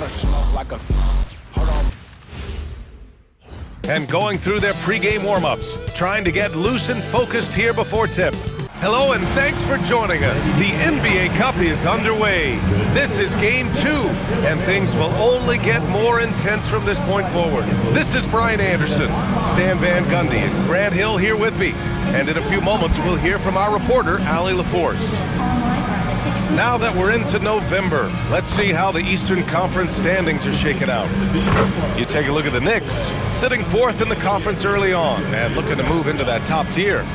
lot of smoke like a... Hold on. And going through their pregame warm-ups, trying to get loose and focused here before tip. Hello and thanks for joining us. The NBA Cup is underway. This is game 2, and things will only get more intense from this point forward. This is Brian Anderson, Stan Van Gundy, and Grant Hill here with me. And in a few moments, we'll hear from our reporter, Allie LaForce. Now that we're into November, let's see how the Eastern Conference standings are shaking out. You take a look at the Knicks, sitting 4th in the conference early on and looking to move into that top tier.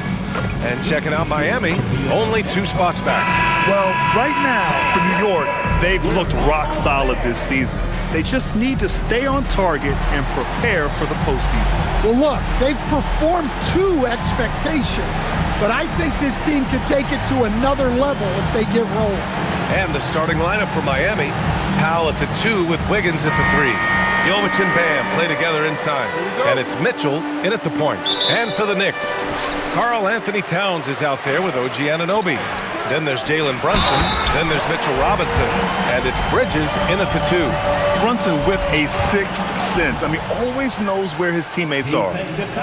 And checking out Miami, only 2 spots back. Well, right now, for New York, they've looked rock solid this season. They just need to stay on target and prepare for the postseason. Well, look, they've performed to expectations, but I think this team can take it to another level if they get rolling. And the starting lineup for Miami, Powell at the 2 with Wiggins at the 3. Jovic and Bam play together inside. And it's Mitchell in at the point. And for the Knicks, Karl Anthony Towns is out there with OG Anunoby. Then there's Jalen Brunson. Then there's Mitchell Robinson. And it's Bridges in at the 2. Brunson with a 6th sense. I mean, always knows where his teammates are.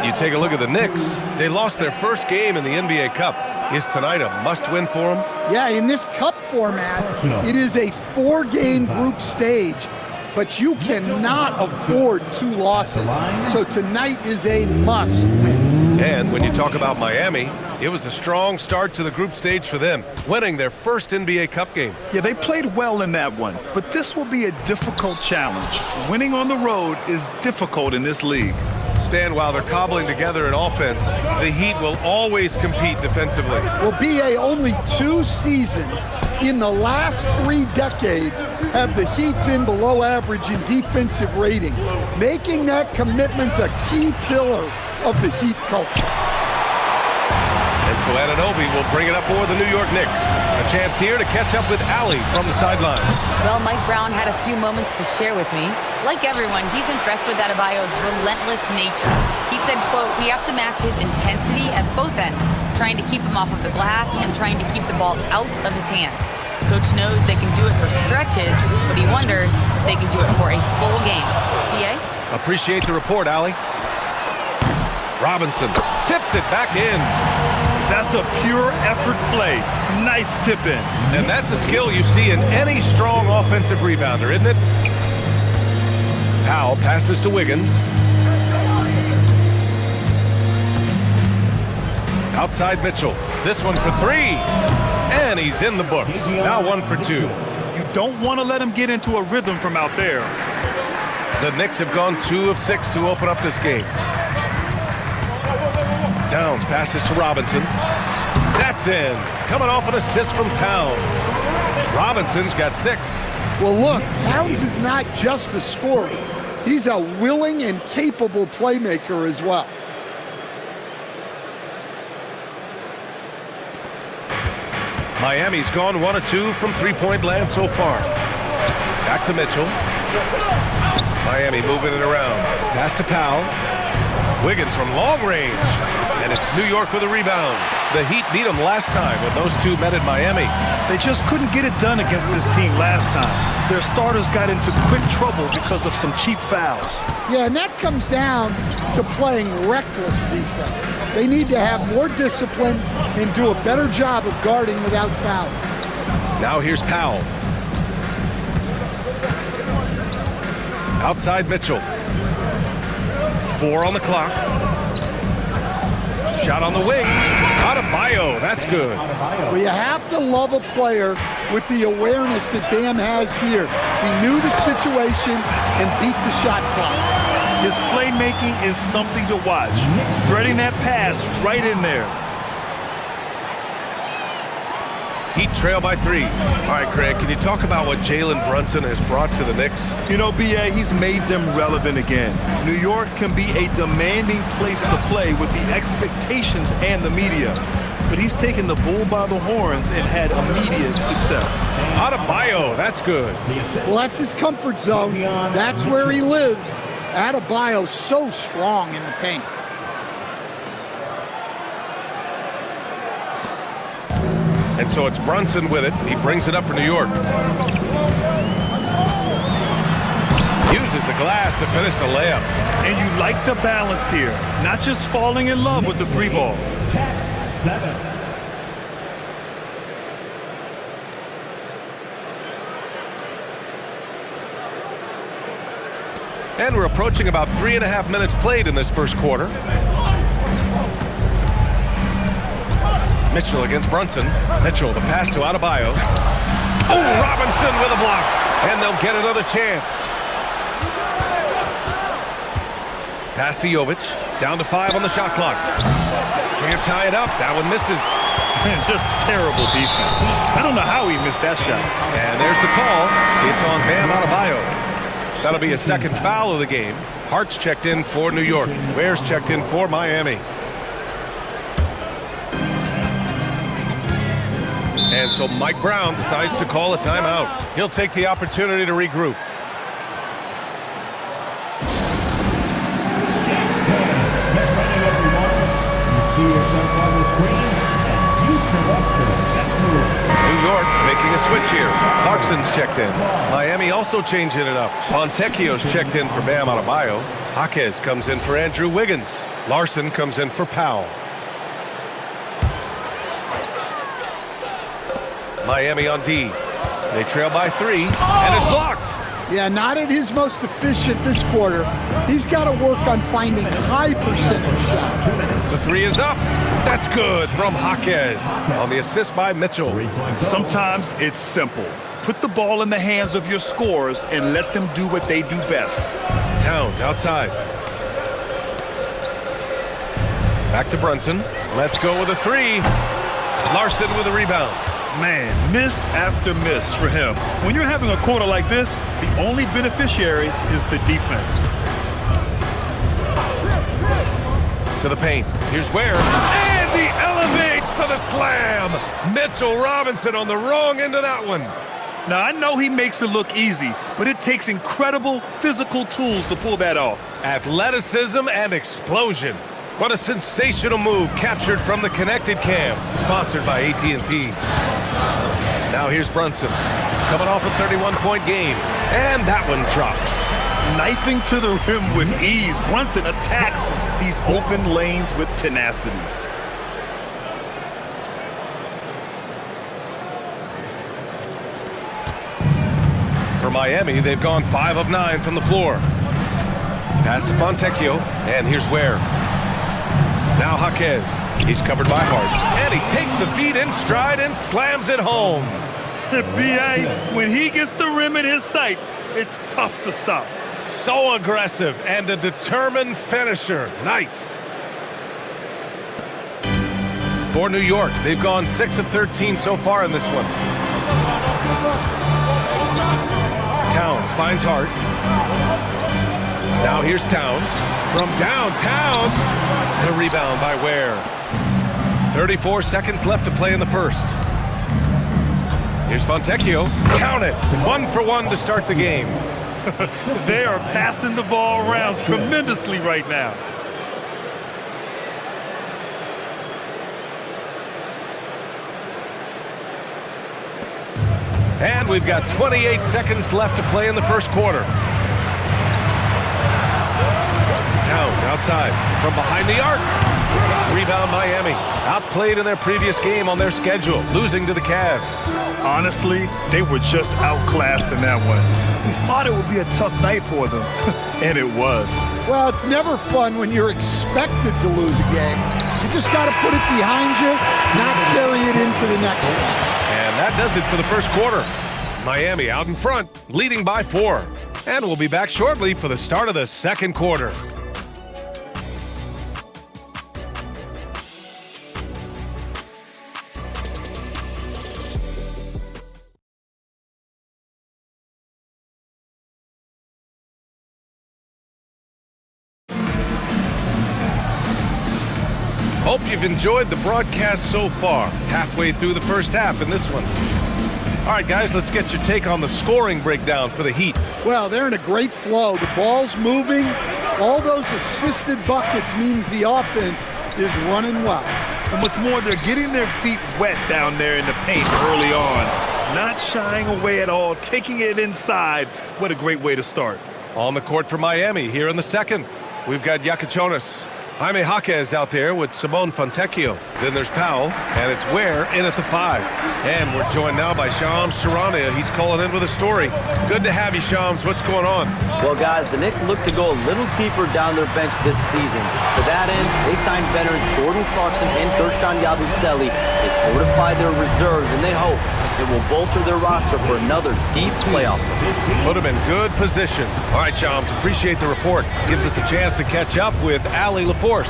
You take a look at the Knicks. They lost their first game in the NBA Cup. Is tonight a must-win for them? Yeah, in this Cup format, it is a 4-game group stage, but you cannot afford 2 losses. So tonight is a must-win. And when you talk about Miami, it was a strong start to the group stage for them, winning their first NBA Cup game. Yeah, they played well in that one, but this will be a difficult challenge. Winning on the road is difficult in this league. Stan, while they're cobbling together in offense, the Heat will always compete defensively. Well, BA, only 2 seasons in the last 3 decades have the Heat been below average in defensive rating, making that commitment a key pillar of the Heat culture. And so Anunoby will bring it up for the New York Knicks. A chance here to catch up with Allie from the sideline. Well, Mike Brown had a few moments to share with me. Like everyone, he's impressed with Adebayo's relentless nature. He said, quote, "We have to match his intensity at both ends, trying to keep him off of the glass and trying to keep the ball out of his hands. Coach knows they can do it for stretches, but he wonders if they can do it for a full game." BA? Appreciate the report, Allie. Robinson tips it back in. That's a pure effort play. Nice tip in. And that's a skill you see in any strong offensive rebounder, isn't it? Powell passes to Wiggins. Outside Mitchell. This one for 3. And he's in the books. Now 1 for 2. You don't want to let him get into a rhythm from out there. The Knicks have gone 2 of 6 to open up this game. Towns passes to Robinson. That's in. Coming off an assist from Towns. Robinson's got 6. Well, look, Towns is not just a scorer. He's a willing and capable playmaker as well. Miami's gone 1 of 2 from 3-point land so far. Back to Mitchell. Miami moving it around. Pass to Powell. Wiggins from long range. And it's New York with a rebound. The Heat beat them last time when those 2 met in Miami. They just couldn't get it done against this team last time. Their starters got into quick trouble because of some cheap fouls. Yeah, and that comes down to playing reckless defense. They need to have more discipline and do a better job of guarding without fouling. Now here's Powell. Outside Mitchell. 4 on the clock. Shot on the wing. Adebayo, that's good. Well, you have to love a player with the awareness that Bam has here. He knew the situation and beat the shot clock. His playmaking is something to watch. Threading that pass right in there. Heat trail by 3. All right, Craig, can you talk about what Jalen Brunson has brought to the Knicks? You know, BA, he's made them relevant again. New York can be a demanding place to play with the expectations and the media. But he's taken the bull by the horns and had immediate success. Adebayo, that's good. Well, that's his comfort zone. That's where he lives. Adebayo's so strong in the paint. And so it's Brunson with it. He brings it up for New York. uses the glass to finish the layup. And you like the balance here, not just falling in love with the three ball. 10-7. And we're approaching about 3.5 minutes played in this first quarter. Mitchell against Brunson. Mitchell, the pass to Adebayo. Oh, Robinson with a block. And they'll get another chance. Pass to Jovic. Down to 5 on the shot clock. Can't tie it up. That one misses. Man, just terrible defense. I don't know how he missed that shot. And there's the call. It's on Bam Adebayo. That'll be a second foul of the game. Hart's checked in for New York. Ware's checked in for Miami. And so Mike Brown decides to call a timeout. He'll take the opportunity to regroup. New York making a switch here. Clarkson's checked in. Miami also changing it up. Fontecchio's checked in for Bam Adebayo. Jaquez comes in for Andrew Wiggins. Larson comes in for Powell. Miami on D. They trail by 3, and it's blocked. Yeah, not at his most efficient this quarter. He's got to work on finding high percentage shots. The 3 is up. That's good from Jaquez on the assist by Mitchell. Sometimes it's simple. Put the ball in the hands of your scorers and let them do what they do best. Towns outside. Back to Brunson. Let's go with a 3. Larson with a rebound. Man, miss after miss for him. When you're having a quarter like this, the only beneficiary is the defense. To the paint. Here's Ware. And he elevates for the slam. Mitchell Robinson on the wrong end of that one. Now, I know he makes it look easy, but it takes incredible physical tools to pull that off. Athleticism and explosion. What a sensational move captured from the Connected Cam, sponsored by AT&T. Now here's Brunson, coming off a 31-point game, and that one drops. Knifing to the rim with ease, Brunson attacks these open lanes with tenacity. For Miami, they've gone 5 of 9 from the floor. Pass to Fontecchio, and here's Ware. Now Jaquez. He's covered by Hart. And he takes the feed in stride and slams it home. B.A., when he gets the rim in his sights, it's tough to stop. So aggressive and a determined finisher. Nice. For New York, they've gone 6 of 13 so far in this one. Towns finds Hart. Now here's Towns from downtown. The rebound by Ware. 34 seconds left to play in the first. Here's Fontecchio. Count it. 1 for 1 to start the game. They are passing the ball around tremendously right now. And we've got 28 seconds left to play in the first quarter. Towns outside from behind the arc. Rebound Miami. Outplayed in their previous game on their schedule, losing to the Cavs. Honestly, they were just outclassed in that one. We thought it would be a tough night for them, and it was. Well, it's never fun when you're expected to lose a game. You just got to put it behind you, not carry it into the next one. And that does it for the first quarter. Miami out in front, leading by 4. And we'll be back shortly for the start of the second quarter. Hope you've enjoyed the broadcast so far. Halfway through the first half in this one. All right, guys, let's get your take on the scoring breakdown for the Heat. Well, they're in a great flow. The ball's moving. All those assisted buckets means the offense is running well. And what's more, they're getting their feet wet down there in the paint early on. Not shying away at all, taking it inside. What a great way to start. On the court for Miami here in the second. We've got Yakichonis. Jaime Jaquez out there with Simone Fontecchio. Then there's Powell, and it's Ware in at the 5. And we're joined now by Shams Charania. He's calling in with a story. Good to have you, Shams. What's going on? Well, guys, the Knicks look to go a little deeper down their bench this season. To that end, they signed veteran Jordan Clarkson and Gershon Yabusele. They fortified their reserves, and they hope it will bolster their roster for another deep playoff. Put them in good position. All right, Shams, appreciate the report. Gives us a chance to catch up with Ali LaForce.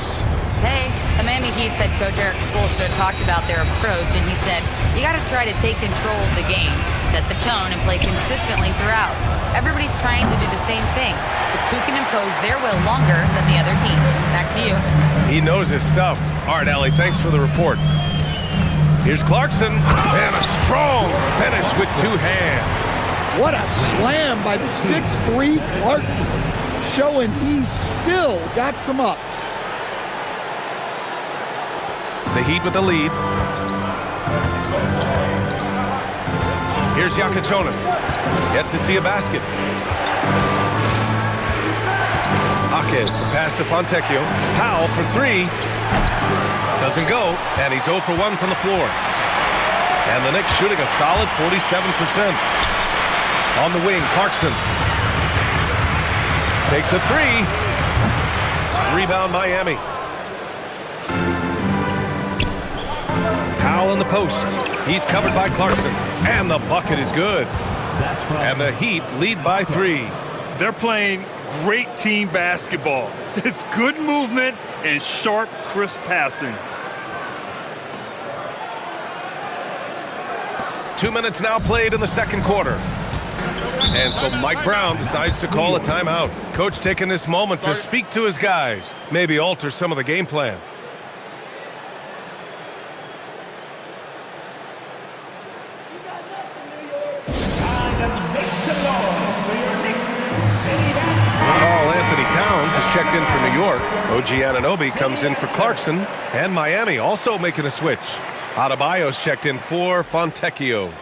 Hey, the Miami Heat's head coach Eric Spoelstra talked about their approach, and he said, you got to try to take control of the game, set the tone, and play consistently throughout. Everybody's trying to do the same thing. It's who can impose their will longer than the other team. Back to you. He knows his stuff. All right, Ali, thanks for the report. Here's Clarkson, and a strong finish with 2 hands. What a slam by the 6'3" Clarkson, showing he's still got some ups. The Heat with the lead. Here's Yakichonis. Yet to see a basket. Jaquez, the pass to Fontecchio. Powell for 3. Doesn't go, and he's 0 for 1 from the floor. And the Knicks shooting a solid 47%. On the wing, Clarkson. Takes a 3. Rebound, Miami. Powell in the post. He's covered by Clarkson. And the bucket is good. And the Heat lead by 3. They're playing great team basketball. It's good movement and sharp, crisp passing. 2 minutes now played in the second quarter. And so Mike Brown decides to call a timeout. Coach taking this moment to speak to his guys, maybe alter some of the game plan. Anthony Towns has checked in for New York. OG Anunoby comes in for Clarkson. And Miami also making a switch. Adebayo's checked in for Fontecchio.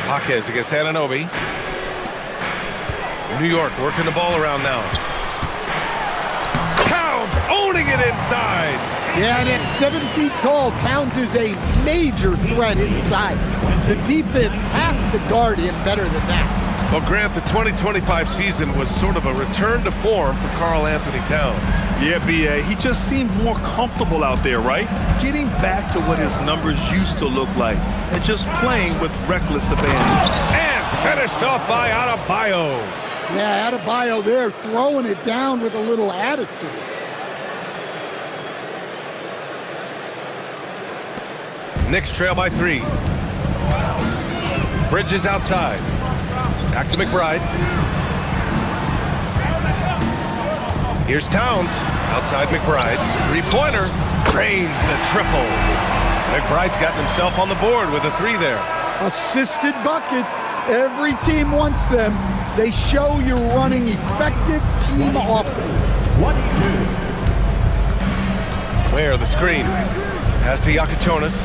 Jaquez against Anunoby. New York working the ball around now. Towns owning it inside. Yeah, and at 7 feet tall, Towns is a major threat inside. The defense has to guard him better than that. Well, Grant, the 2025 season was sort of a return to form for Karl Anthony Towns. Yeah, B.A., he just seemed more comfortable out there, right? Getting back to what his numbers used to look like and just playing with reckless abandon. And finished off by Adebayo. Yeah, Adebayo there throwing it down with a little attitude. Knicks trail by 3. Bridges outside. Back to McBride. Here's Towns. Outside McBride. 3-pointer. Drains the triple. McBride's gotten himself on the board with a 3 there. Assisted buckets. Every team wants them. They show you're running effective team offense. Where the screen. Pass to Yakichonis.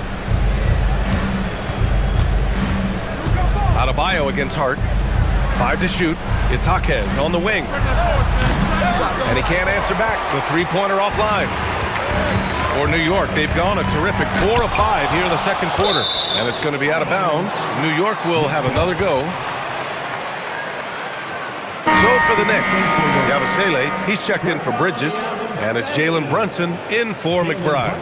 Adebayo against Hart. 5 to shoot. It's Jaquez on the wing. And he can't answer back. The 3-pointer offline. For New York, they've gone a terrific 4 of 5 here in the second quarter. And it's going to be out of bounds. New York will have another go. So for the Knicks, Yabusele, he's checked in for Bridges. And it's Jalen Brunson in for McBride.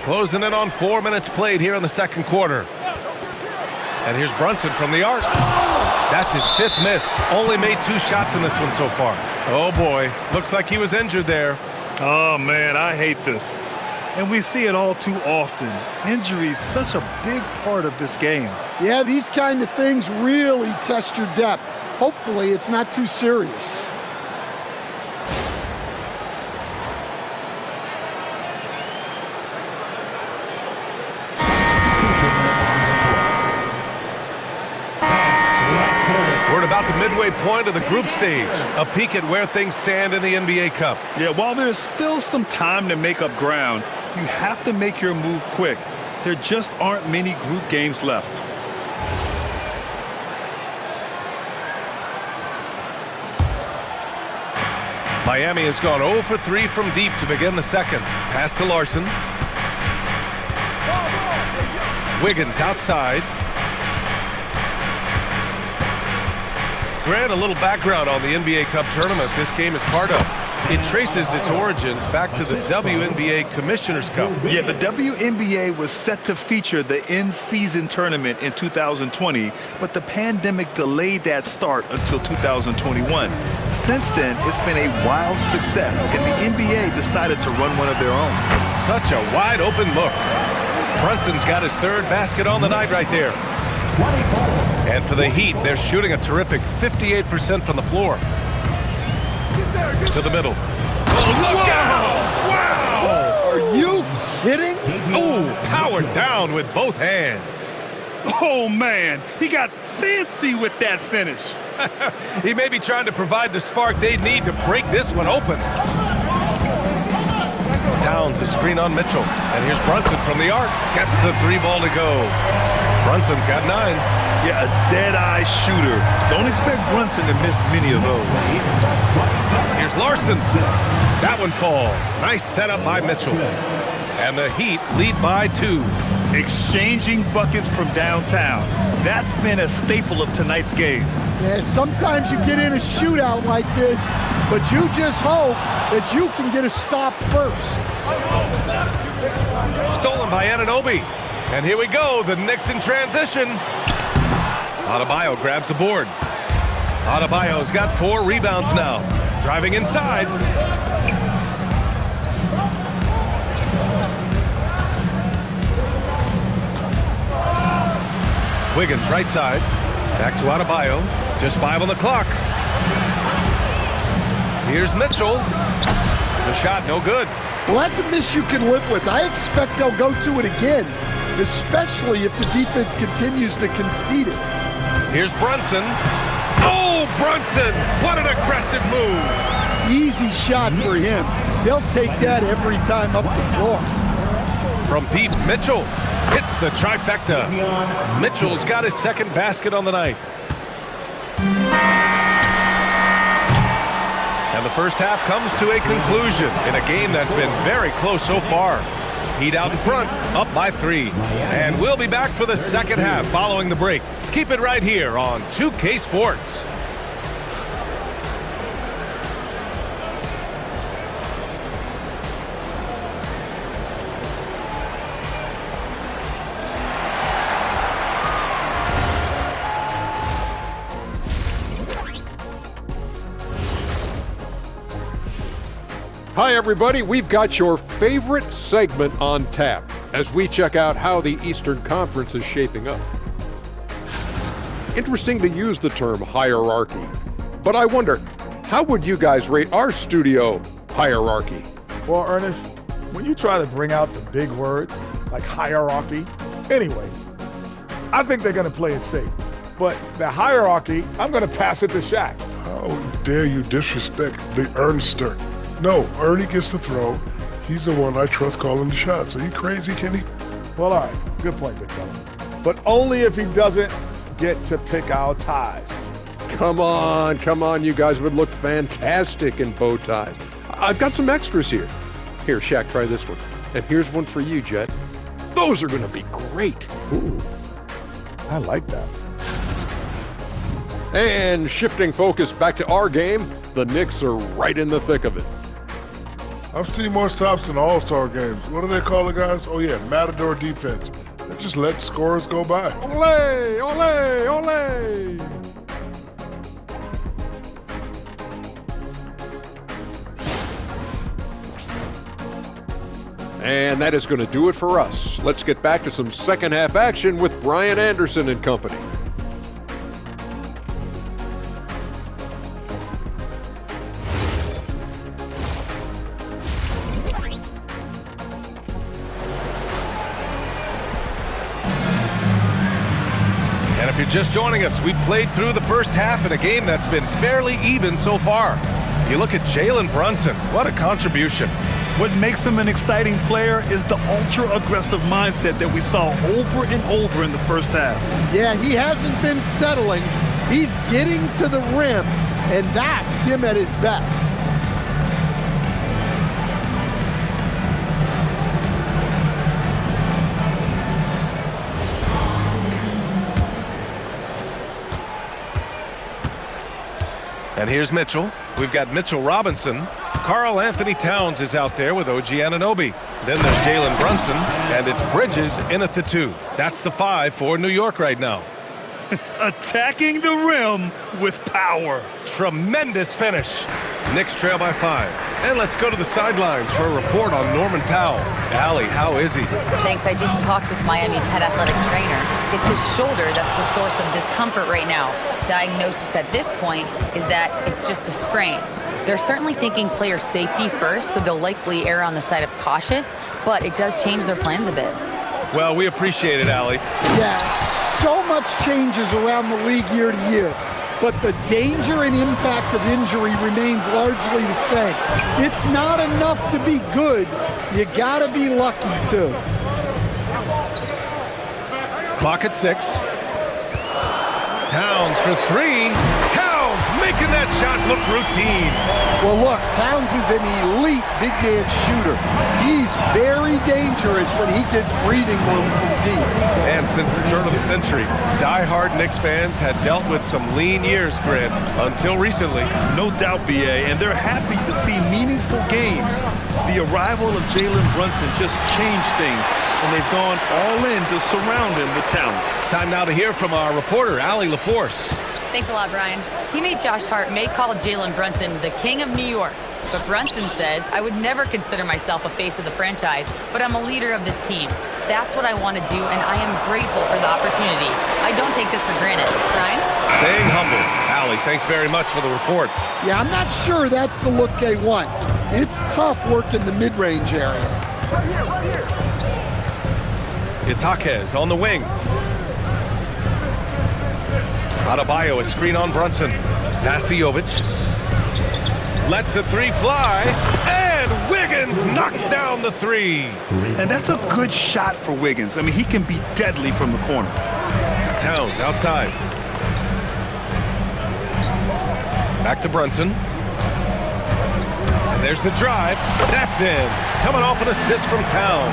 Closing in on 4 minutes played here in the second quarter. And here's Brunson from the arc. That's his 5th miss. Only made 2 shots in this one so far. Oh boy, looks like he was injured there. Oh man, I hate this. And we see it all too often. Injury is such a big part of this game. Yeah, these kind of things really test your depth. Hopefully it's not too serious. about the midway point of the group stage. A peek at where things stand in the NBA Cup. Yeah, while there's still some time to make up ground, you have to make your move quick. There just aren't many group games left. Miami has gone 0 for 3 from deep to begin the second. Pass to Larson. Wiggins outside. Grant, a little background on the NBA Cup tournament this game is part of. It traces its origins back to the WNBA Commissioner's Cup. Yeah, the WNBA was set to feature the in-season tournament in 2020, but the pandemic delayed that start until 2021. Since then, it's been a wild success, and the NBA decided to run one of their own. Such a wide open look. Brunson's got his third basket on the night right there. And for the Heat, they're shooting a terrific 58% from the floor. To the middle. Oh, look out! Wow! Are you kidding? Oh, powered down with both hands. Oh, man, he got fancy with that finish. He may be trying to provide the spark they need to break this one open. Towns a screen on Mitchell. And here's Brunson from the arc. Gets the 3 ball to go. Brunson's got 9. Yeah, a dead-eye shooter. Don't expect Brunson to miss many of those. Here's Larson. That one falls. Nice setup by Mitchell. And the Heat lead by 2. Exchanging buckets from downtown. That's been a staple of tonight's game. Yeah, sometimes you get in a shootout like this, but you just hope that you can get a stop first. Stolen by Anunoby. And here we go, the Knicks in transition. Adebayo grabs the board. Adebayo's got 4 rebounds now. Driving inside. Wiggins right side. Back to Adebayo. Just 5 on the clock. Here's Mitchell. The shot no good. Well, that's a miss you can live with. I expect they'll go to it again, especially if the defense continues to concede it. Here's Brunson. Oh, Brunson! What an aggressive move! Easy shot for him. They'll take that every time up the floor. From deep, Mitchell hits the trifecta. Mitchell's got his second basket on the night. And the first half comes to a conclusion in a game that's been very close so far. Heat out in front, up by 3. And we'll be back for the second half following the break. Keep it right here on 2K Sports. Hi, everybody. We've got your favorite segment on tap as we check out how the Eastern Conference is shaping up. Interesting to use the term hierarchy, but I wonder, how would you guys rate our studio hierarchy? Well, Ernest, when you try to bring out the big words like hierarchy, anyway, I think they're going to play it safe. But the hierarchy, I'm going to pass it to Shaq. How dare you disrespect the Ernster? No, Ernie gets the throw. He's the one I trust calling the shots. Are you crazy, Kenny? Well, all right. Good point, big fella. But only if he doesn't get to pick our ties. Come on. You guys would look fantastic in bow ties. I've got some extras here. Here, Shaq, try this one. And here's one for you, Jet. Those are going to be great. Ooh, I like that. And shifting focus back to our game, the Knicks are right in the thick of it. I've seen more stops in All-Star games. What do they call the guys? Oh, yeah, Matador defense. They just let scorers go by. Ole, ole, ole! And that is going to do it for us. Let's get back to some second half action with Brian Anderson and company. if you're just joining us, we've played through the first half in a game that's been fairly even so far. You look at Jalen Brunson, what a contribution. What makes him an exciting player is the ultra-aggressive mindset that we saw over and over in the first half. Yeah, he hasn't been settling. He's getting to the rim, and that's him at his best. And here's Mitchell. We've got Mitchell Robinson. Karl Anthony Towns is out there with OG Anunoby. Then there's Jalen Brunson, and it's Bridges in at the 2. That's the 5 for New York right now. Attacking the rim with power. Tremendous finish. Knicks trail by 5. And let's go to the sidelines for a report on Norman Powell. Allie, how is he? Thanks, I just talked with Miami's head athletic trainer. It's his shoulder that's the source of discomfort right now. Diagnosis at this point is that it's just a sprain. They're certainly thinking player safety first, so they'll likely err on the side of caution, but it does change their plans a bit. Well, we appreciate it, Allie. Yeah, so much changes around the league year to year, but the danger and impact of injury remains largely the same. It's not enough to be good. You gotta be lucky, too. Clock at 6. Towns for 3. Towns making that shot look routine. Well, look, Towns is an elite big man shooter. He's very dangerous when he gets breathing room from deep. And since the turn of the century, die-hard Knicks fans had dealt with some lean years, Grant, until recently. No doubt, BA, and they're happy to see meaningful games. The arrival of Jalen Brunson just changed things, and they've gone all in to surround him with talent. Time now to hear from our reporter, Allie LaForce. Thanks a lot, Brian. Teammate Josh Hart may call Jalen Brunson the king of New York, but Brunson says, I would never consider myself a face of the franchise, but I'm a leader of this team. That's what I want to do, and I am grateful for the opportunity. I don't take this for granted. Brian? Staying humble. Allie, thanks very much for the report. Yeah, I'm not sure that's the look they want. It's tough working the mid-range area. Right here. It's Jaquez on the wing. Adebayo, a screen on Brunson. Pass to Jovic. Lets the 3 fly. And Wiggins knocks down the 3. And that's a good shot for Wiggins. I mean, he can be deadly from the corner. Towns outside. Back to Brunson. And there's the drive. That's in. Coming off an assist from Towns.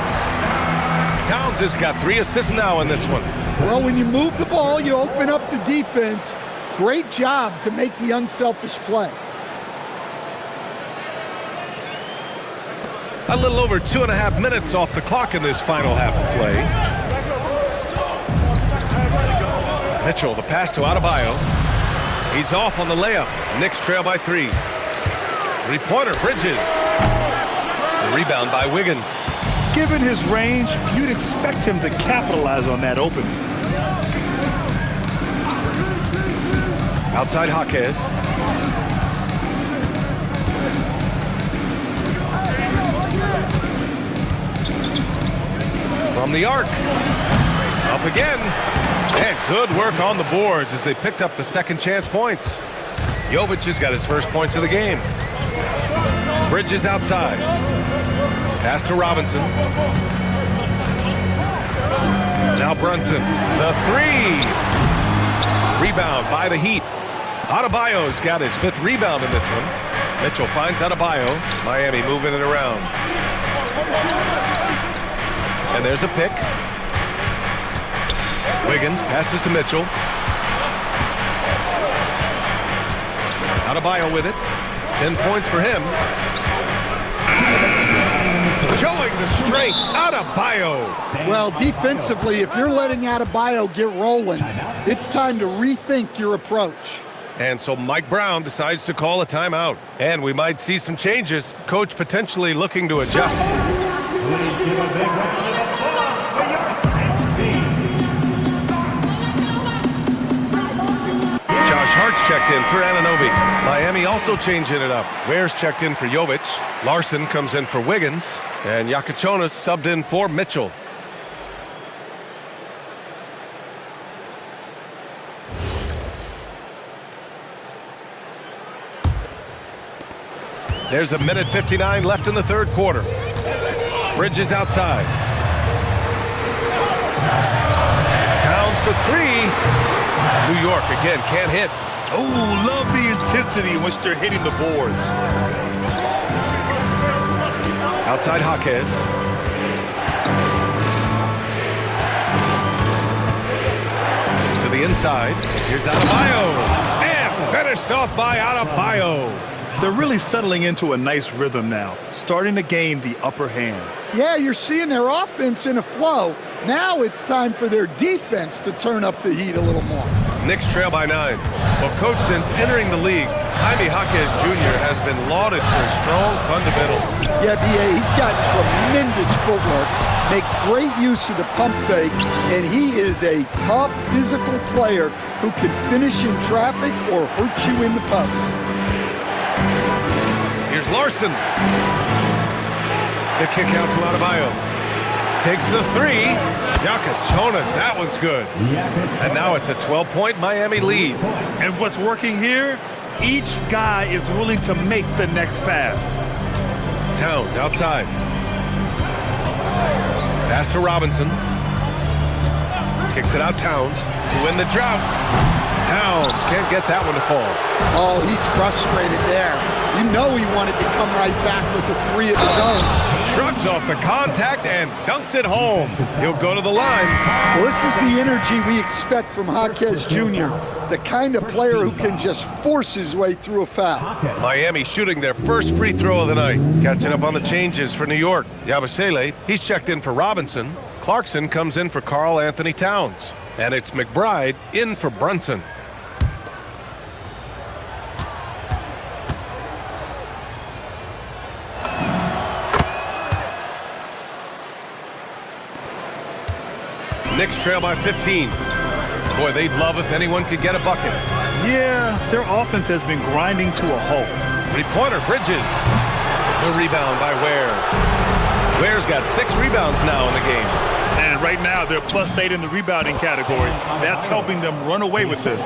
Towns has got 3 assists now in this one. Well, when you move the ball, you open up the defense. Great job to make the unselfish play. A little over 2.5 minutes off the clock in this final half of play. Mitchell, the pass to Adebayo. He's off on the layup. Knicks trail by 3. 3-pointer, Bridges. The rebound by Wiggins. Given his range, you'd expect him to capitalize on that opening. Outside Jaquez. From the arc. Up again. And good work on the boards as they picked up the second chance points. Jovic has got his first points of the game. Bridges outside. Pass to Robinson. Now Brunson. The 3. Rebound by the Heat. Adebayo's got his 5th rebound in this one. Mitchell finds Adebayo. Miami moving it around. And there's a pick. Wiggins passes to Mitchell. Adebayo with it. 10 points for him. Showing the strength, Adebayo. Well, defensively, if you're letting Adebayo get rolling, it's time to rethink your approach. And so Mike Brown decides to call a timeout. And we might see some changes. Coach potentially looking to adjust. Josh Hart's checked in for Anunoby. Miami also changing it up. Ware's checked in for Jovic. Larson comes in for Wiggins. And Yakachonis subbed in for Mitchell. There's a minute 59 left in the third quarter. Bridges outside. Towns for three. New York again can't hit. Oh, love the intensity in which they're hitting the boards. Outside Jaquez. To the inside. Here's Adebayo. And finished off by Adebayo. They're really settling into a nice rhythm now, starting to gain the upper hand. Yeah, you're seeing their offense in a flow. Now it's time for their defense to turn up the heat a little more. Knicks trail by 9. Well, coach, since entering the league, Jaime Jaquez Jr. has been lauded for his strong fundamentals. Yeah, B.A., he's got tremendous footwork, makes great use of the pump fake, and he is a tough physical player who can finish in traffic or hurt you in the post. Here's Larson. The kick out to Adebayo. Takes the three. Jonas, that one's good. And now it's a 12-point Miami lead. And what's working here? Each guy is willing to make the next pass. Towns outside. Pass to Robinson. Kicks it out Towns to win the drought. Towns can't get that one to fall. Oh, he's frustrated there. You know he wanted to come right back with the three of his own. Shrugs off the contact and dunks it home. He'll go to the line. Well, this is the energy we expect from Jaquez Jr., the kind of player who can just force his way through a foul. Miami shooting their first free throw of the night. Catching up on the changes for New York. Yabusele, he's checked in for Robinson. Clarkson comes in for Karl Anthony Towns. And it's McBride in for Brunson. Knicks trail by 15. Boy, they'd love if anyone could get a bucket. Yeah, their offense has been grinding to a halt. Three-pointer, Bridges. The rebound by Ware. Ware's got 6 rebounds now in the game. And right now, they're +8 in the rebounding category. That's helping them run away with this.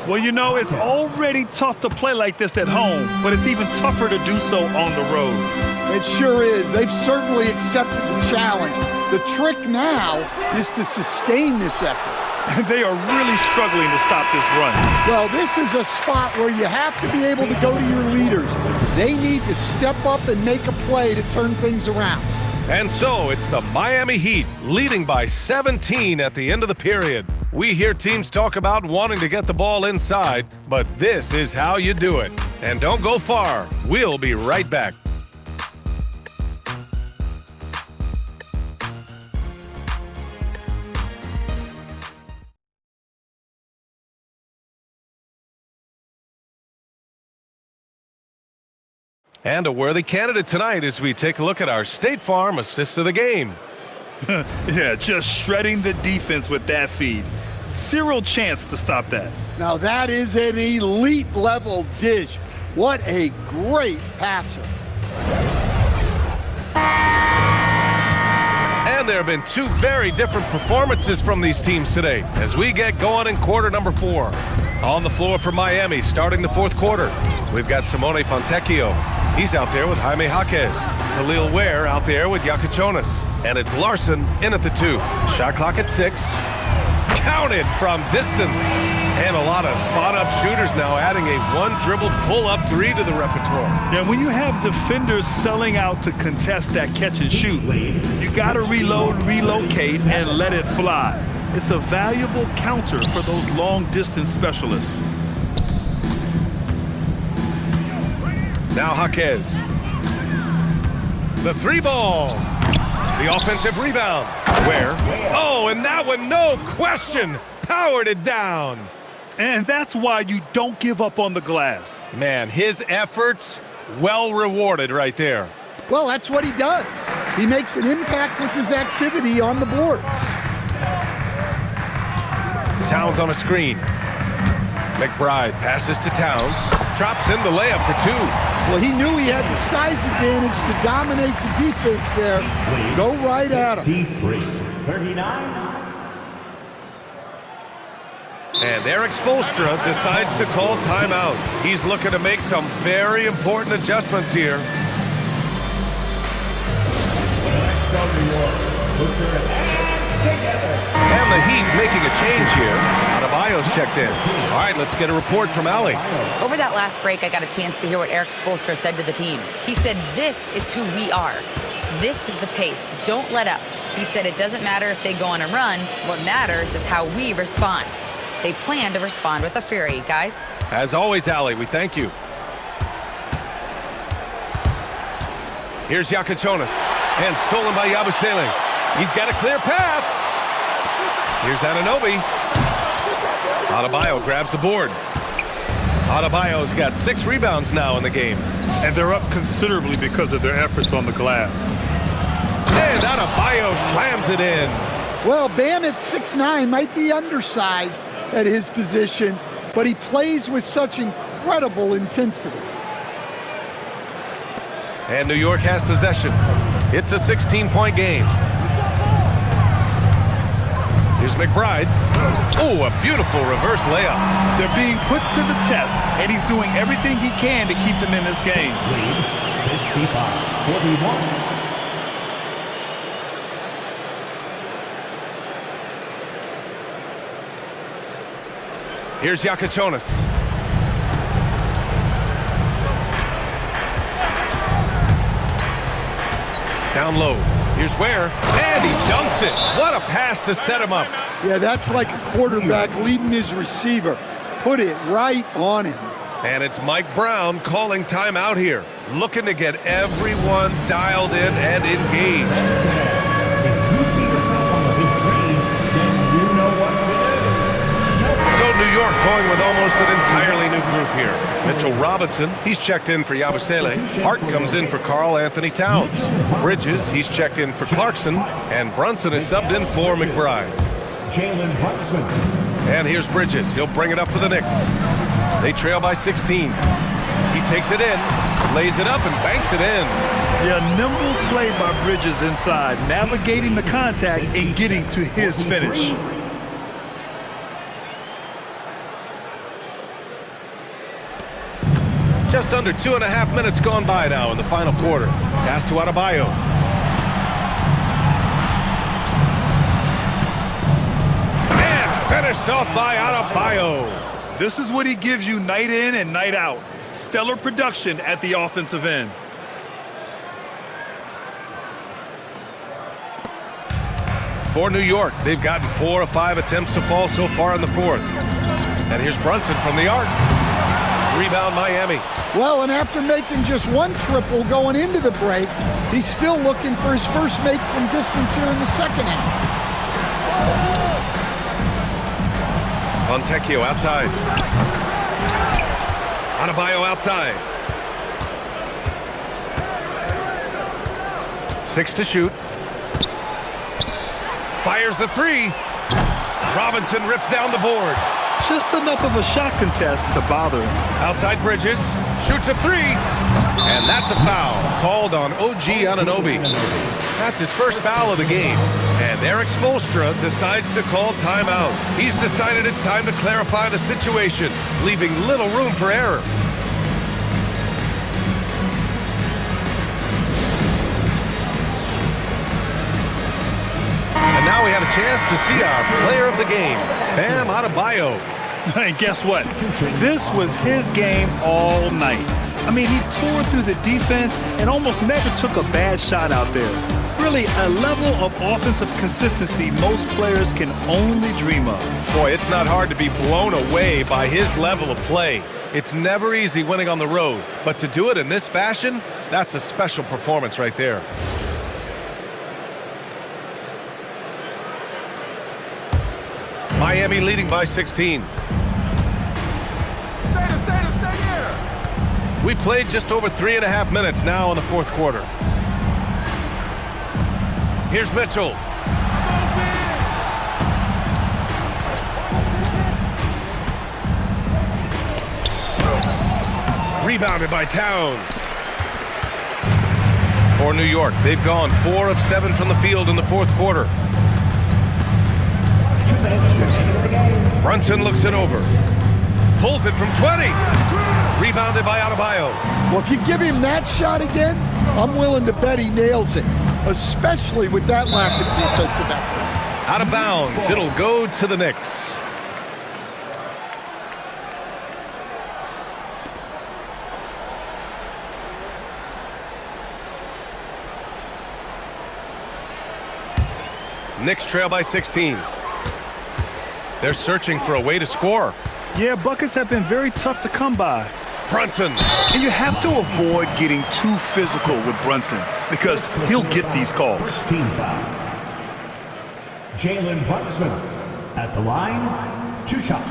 Well, you know, it's already tough to play like this at home, but it's even tougher to do so on the road. It sure is. They've certainly accepted the challenge. The trick now is to sustain this effort. And they are really struggling to stop this run. Well, this is a spot where you have to be able to go to your leaders. They need to step up and make a play to turn things around. And so it's the Miami Heat leading by 17 at the end of the period. We hear teams talk about wanting to get the ball inside, but this is how you do it. And don't go far. We'll be right back. And a worthy candidate tonight as we take a look at our State Farm assists of the game. Yeah, just shredding the defense with that feed. Zero chance to stop that. Now that is an elite level dish. What a great passer. And there have been 2 very different performances from these teams today as we get going in quarter number 4. On the floor for Miami starting the 4th quarter. We've got Simone Fontecchio. He's out there with Jaime Jaquez. Khalil Ware out there with Jonas. And it's Larson in at the 2. Shot clock at 6. Counted from distance. And a lot of spot-up shooters now adding a 1-dribble pull-up 3 to the repertoire. Yeah, when you have defenders selling out to contest that catch and shoot, you got to reload, relocate, and let it fly. It's a valuable counter for those long-distance specialists. Now Jaquez. The 3-ball. The offensive rebound. Where? Oh, and that one, no question, powered it down. And that's why you don't give up on the glass. Man, his efforts well rewarded right there. Well, that's what he does. He makes an impact with his activity on the boards. Towns on a screen. McBride passes to Towns. Drops in the layup for 2. Well, he knew he had the size advantage to dominate the defense there. Go right at him. 39. And Eric Spoelstra decides to call timeout. He's looking to make some very important adjustments here. And the Heat making a change here. Adebayo's checked in. All right, let's get a report from Allie. Over that last break, I got a chance to hear what Eric Spoelstra said to the team. He said, "This is who we are. This is the pace. Don't let up." He said it doesn't matter if they go on a run. What matters is how we respond. They plan to respond with a fury, guys. As always, Allie, we thank you. Here's Yakachonis. And stolen by Yabusele. He's got a clear path. Here's Anunoby. Adebayo grabs the board. Adebayo's got 6 rebounds now in the game. And they're up considerably because of their efforts on the glass. And Adebayo slams it in. Well, Bam at 6'9" might be undersized at his position, but he plays with such incredible intensity. And New York has possession. It's a 16-point game. Here's McBride. Oh, a beautiful reverse layup. They're being put to the test, and he's doing everything he can to keep them in this game. Lead 55-41. Here's Yakachonis. Down low. Here's Ware. And he dunks it. What a pass to set him up. Yeah, that's like a quarterback leading his receiver. Put it right on him. And it's Mike Brown calling timeout here. Looking to get everyone dialed in and engaged. So New York going with almost an entirely new group here. Mitchell Robinson, he's checked in for Yabusele. Hart comes in for Karl Anthony Towns. Bridges, he's checked in for Clarkson. And Brunson is subbed in for McBride. Jalen Brunson. And here's Bridges. He'll bring it up for the Knicks. They trail by 16. He takes it in, lays it up, and banks it in. Yeah, nimble play by Bridges inside, navigating the contact and getting to his finish. Just under 2.5 minutes gone by now in the final quarter. Pass to Adebayo. And finished off by Adebayo. This is what he gives you night in and night out. Stellar production at the offensive end. For New York, they've gotten 4 of 5 attempts to fall so far in the fourth. And here's Brunson from the arc. Rebound Miami. Well, and after making just 1 triple going into the break, he's still looking for his first make from distance here in the second half. Fontecchio outside. Adebayo outside. 6 to shoot. Fires the 3. Robinson rips down the board. Just enough of a shot contest to bother him. Outside Bridges. Shoots a 3. And that's a foul called on OG Anunoby. That's his first foul of the game. And Eric Spoelstra decides to call timeout. He's decided it's time to clarify the situation, leaving little room for error. And now we have a chance to see our player of the game, Bam Adebayo. And guess what? This was his game all night. I mean, he tore through the defense and almost never took a bad shot out there. Really, a level of offensive consistency most players can only dream of. Boy, it's not hard to be blown away by his level of play. It's never easy winning on the road, but to do it in this fashion, that's a special performance right there. Miami leading by 16. Stay here. We played just over 3.5 minutes now in the fourth quarter. Here's Mitchell. Rebounded by Towns. For New York, they've gone 4 of 7 from the field in the fourth quarter. Brunson looks it over. Pulls it from 20. Rebounded by Adebayo. Well, if you give him that shot again, I'm willing to bet he nails it, especially with that lack of defensive effort. Out of bounds. It'll go to the Knicks. Knicks trail by 16. They're searching for a way to score. Yeah, buckets have been very tough to come by. Brunson. And you have to avoid getting too physical with Brunson because he'll get these calls. Team foul. Jalen Brunson at the line, 2 shots.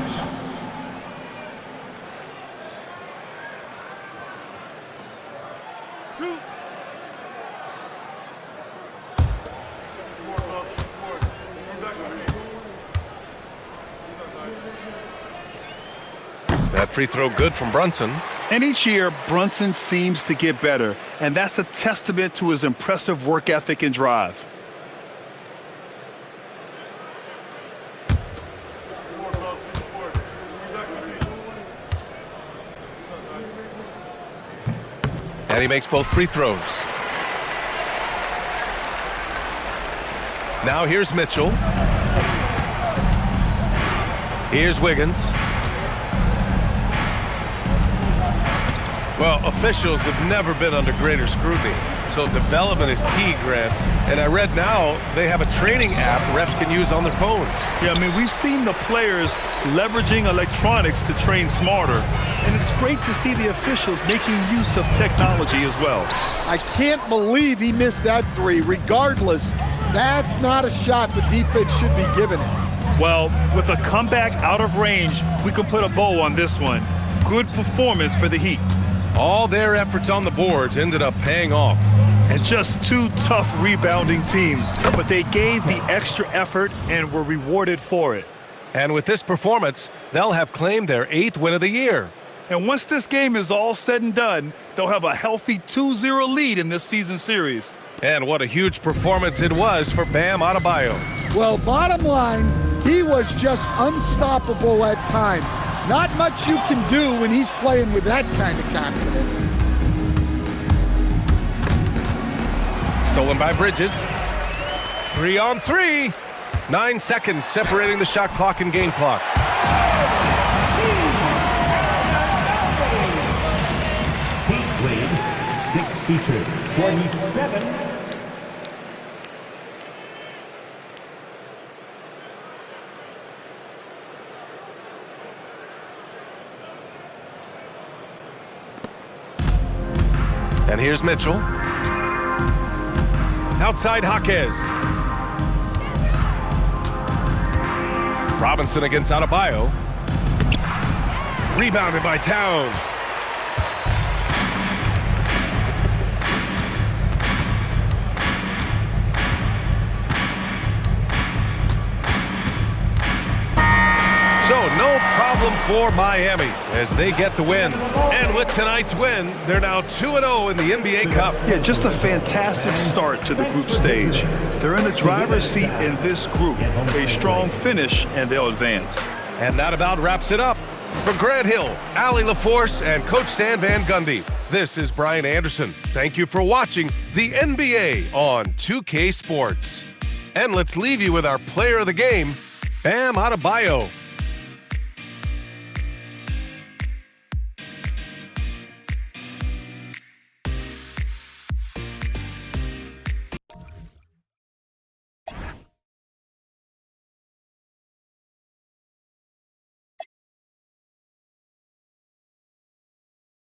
That free throw good from Brunson. And each year, Brunson seems to get better, and that's a testament to his impressive work ethic and drive. And he makes both free throws. Now here's Mitchell. Here's Wiggins. Well, officials have never been under greater scrutiny, so development is key, Grant. And I read now they have a training app refs can use on their phones. Yeah, I mean, we've seen the players leveraging electronics to train smarter, and it's great to see the officials making use of technology as well. I can't believe he missed that three. Regardless, that's not a shot the defense should be giving him. Well, with a comeback out of range, we can put a bow on this one. Good performance for the Heat. All their efforts on the boards ended up paying off. And just 2 tough rebounding teams, but they gave the extra effort and were rewarded for it. And with this performance, they'll have claimed their 8th win of the year. And once this game is all said and done, they'll have a healthy 2-0 lead in this season series. And what a huge performance it was for Bam Adebayo. Well, bottom line, he was just unstoppable at times. Not much you can do when he's playing with that kind of confidence. Stolen by Bridges. 3 on 3. 9 seconds separating the shot clock and game clock. Heat lead, 62-27. And here's Mitchell. Outside Jaquez. Robinson against Adebayo. Rebounded by Towns. So no problem for Miami as they get the win. And with tonight's win, they're now 2-0 in the NBA Cup. Yeah, just a fantastic start to the group stage. They're in the driver's seat in this group. A strong finish, and they'll advance. And that about wraps it up. For Grant Hill, Allie LaForce, and Coach Stan Van Gundy, this is Brian Anderson. Thank you for watching the NBA on 2K Sports. And let's leave you with our player of the game, Bam Adebayo.